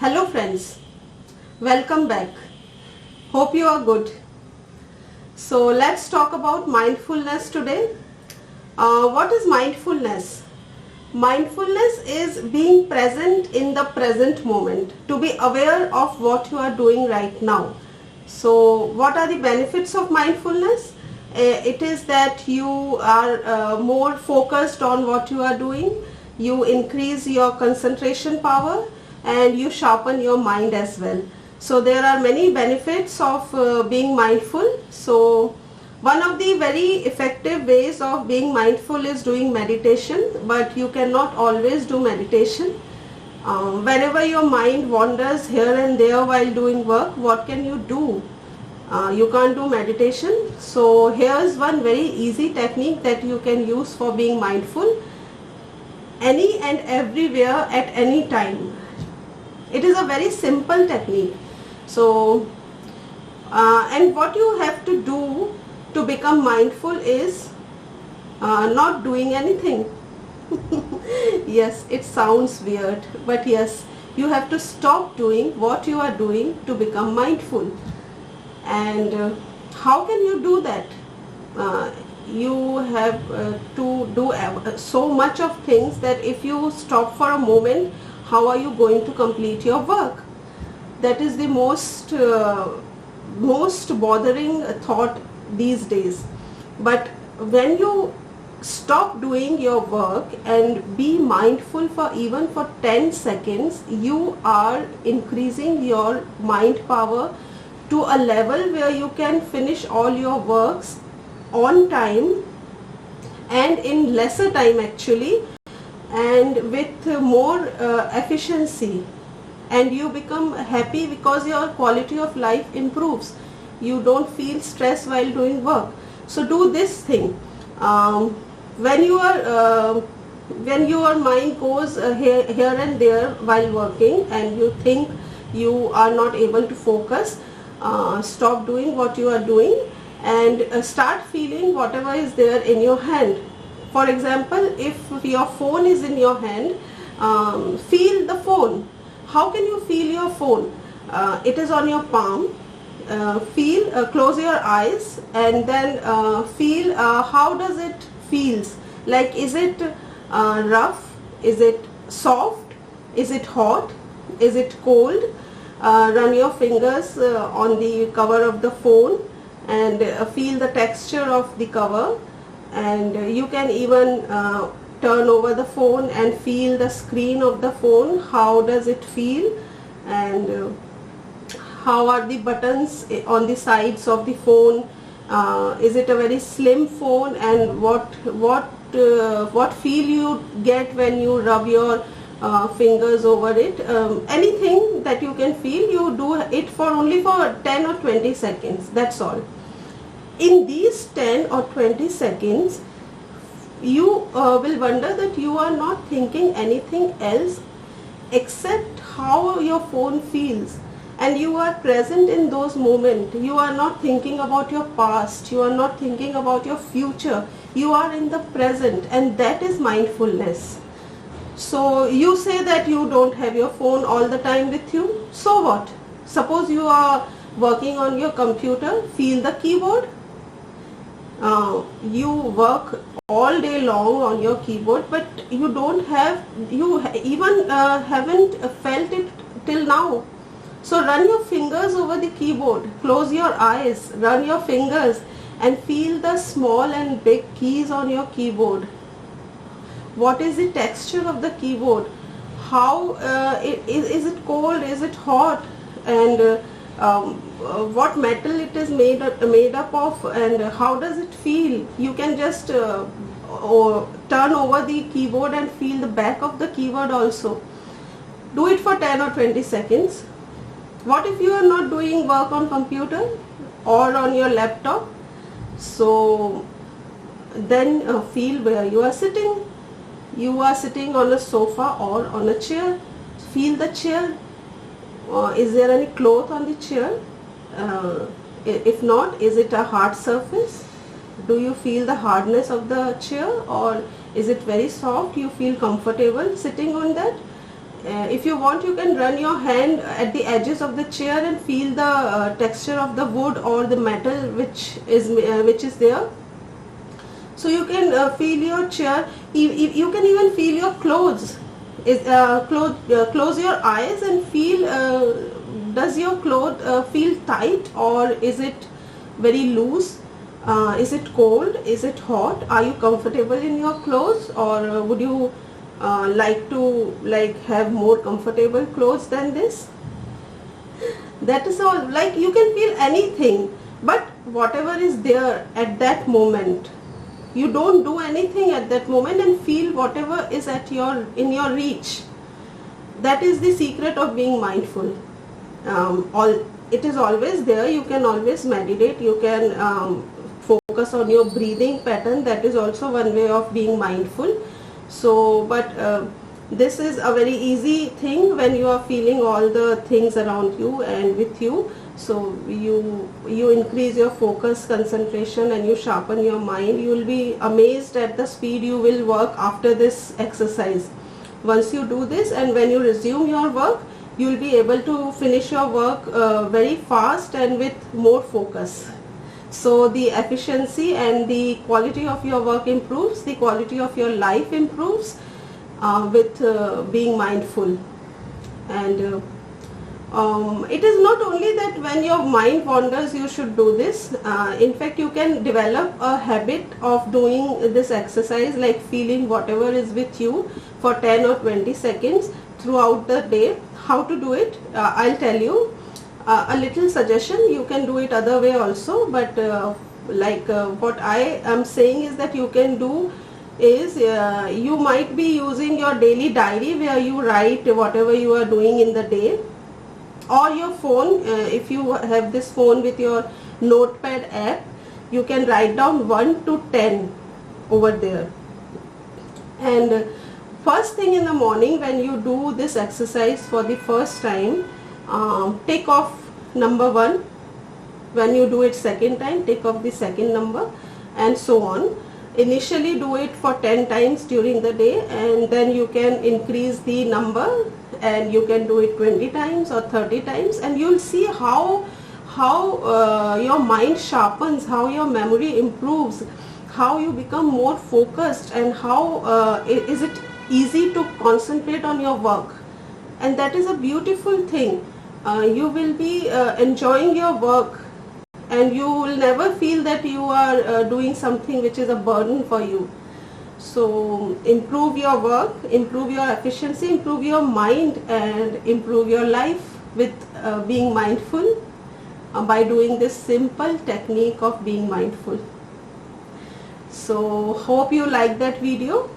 Hello friends, welcome back. Hope you are good. So let's talk about mindfulness today. What is mindfulness? Mindfulness is being present in the present moment, to be aware of what you are doing right now. So what are the benefits of mindfulness? It is that you are more focused on what you are doing, you increase your concentration power, and you sharpen your mind as well. So there are many benefits of being mindful. So one of the very effective ways of being mindful is doing meditation, but you cannot always do meditation. Whenever your mind wanders here and there while doing work, what can you do? You can't do meditation. So here's one very easy technique that you can use for being mindful any and everywhere at any time. It is a very simple technique. So and what you have to do to become mindful is not doing anything. Yes, it sounds weird, but yes, you have to stop doing what you are doing to become mindful. And how can you do that? You have to do so much of things that if you stop for a moment, how are you going to complete your work? That is the most bothering thought these days. But when you stop doing your work and be mindful for even for 10 seconds, you are increasing your mind power to a level where you can finish all your works on time and in lesser time actually, and with more efficiency, and you become happy because your quality of life improves. You don't feel stress while doing work. So do this thing. When your mind goes here and there while working and you think you are not able to focus, stop doing what you are doing and start feeling whatever is there in your hand. For example, if your phone is in your hand, feel the phone. How can you feel your phone? It is on your palm. Close your eyes and then feel how does it feels. Like, is it rough? Is it soft? Is it hot? Is it cold? Run your fingers on the cover of the phone and feel the texture of the cover, and you can even turn over the phone and feel the screen of the phone. How does it feel, and how are the buttons on the sides of the phone? Is it a very slim phone, and what feel you get when you rub your fingers over it? Anything that you can feel, you do it for only for 10 or 20 seconds. That's all. In these 10 or 20 seconds, you will wonder that you are not thinking anything else except how your phone feels, and you are present in those moments. You are not thinking about your past, you are not thinking about your future, you are in the present, and that is mindfulness. So you say that you don't have your phone all the time with you. So what? Suppose you are working on your computer, feel the keyboard. You work all day long on your keyboard, but you even haven't felt it till now. So run your fingers over the keyboard, close your eyes, run your fingers and feel the small and big keys on your keyboard. What is the texture of the keyboard? How is it cold? Is it hot? And what metal it is made up of, and how does it feel? You can just turn over the keyboard and feel the back of the keyboard also. Do it for 10 or 20 seconds. What if you are not doing work on computer or on your laptop? So then feel where you are sitting. You are sitting on a sofa or on a chair. Feel the chair. Is there any cloth on the chair? If not, is it a hard surface? Do you feel the hardness of the chair, or is it very soft? You feel comfortable sitting on that? If you want, you can run your hand at the edges of the chair and feel the texture of the wood or the metal which is there. So you can feel your chair. You can even feel your clothes. Close your eyes and feel. Does your cloth feel tight, or is it very loose? Is it cold? Is it hot? Are you comfortable in your clothes, or would you like to have more comfortable clothes than this? That is all. Like, you can feel anything, but whatever is there at that moment, you don't do anything at that moment, and feel whatever is in your reach. That is the secret of being mindful. It is always there. You can always meditate. You can focus on your breathing pattern. That is also one way of being mindful. So, but this is a very easy thing when you are feeling all the things around you and with you. So you increase your focus, concentration, and you sharpen your mind. You will be amazed at the speed you will work after this exercise. Once you do this, and when you resume your work, you will be able to finish your work very fast and with more focus. So the efficiency and the quality of your work improves, the quality of your life improves with being mindful. And it is not only that when your mind wanders you should do this. In fact, you can develop a habit of doing this exercise, like feeling whatever is with you for 10 or 20 seconds throughout the day. How to do it, I'll tell you. A little suggestion, you can do it other way also, but what I am saying is that you can do is you might be using your daily diary where you write whatever you are doing in the day, or your phone. If you have this phone with your notepad app, you can write down 1 to 10 over there. And first thing in the morning, when you do this exercise for the first time, take off number 1. When you do it second time, take off the second number, and so on. Initially do it for 10 times during the day, and then you can increase the number, and you can do it 20 times or 30 times, and you'll see how your mind sharpens, how your memory improves, how you become more focused, and how is it easy to concentrate on your work. And that is a beautiful thing. You will be enjoying your work, and you will never feel that you are doing something which is a burden for you. So improve your work, improve your efficiency, improve your mind, and improve your life with being mindful by doing this simple technique of being mindful. So hope you liked that video,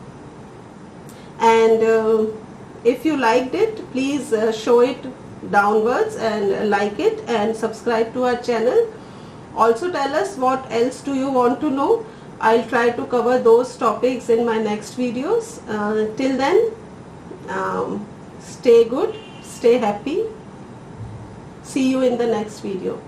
and if you liked it, please show it downwards and like it and subscribe to our channel. Also tell us what else do you want to know. I'll try to cover those topics in my next videos. Till then, stay good, stay happy. See you in the next video.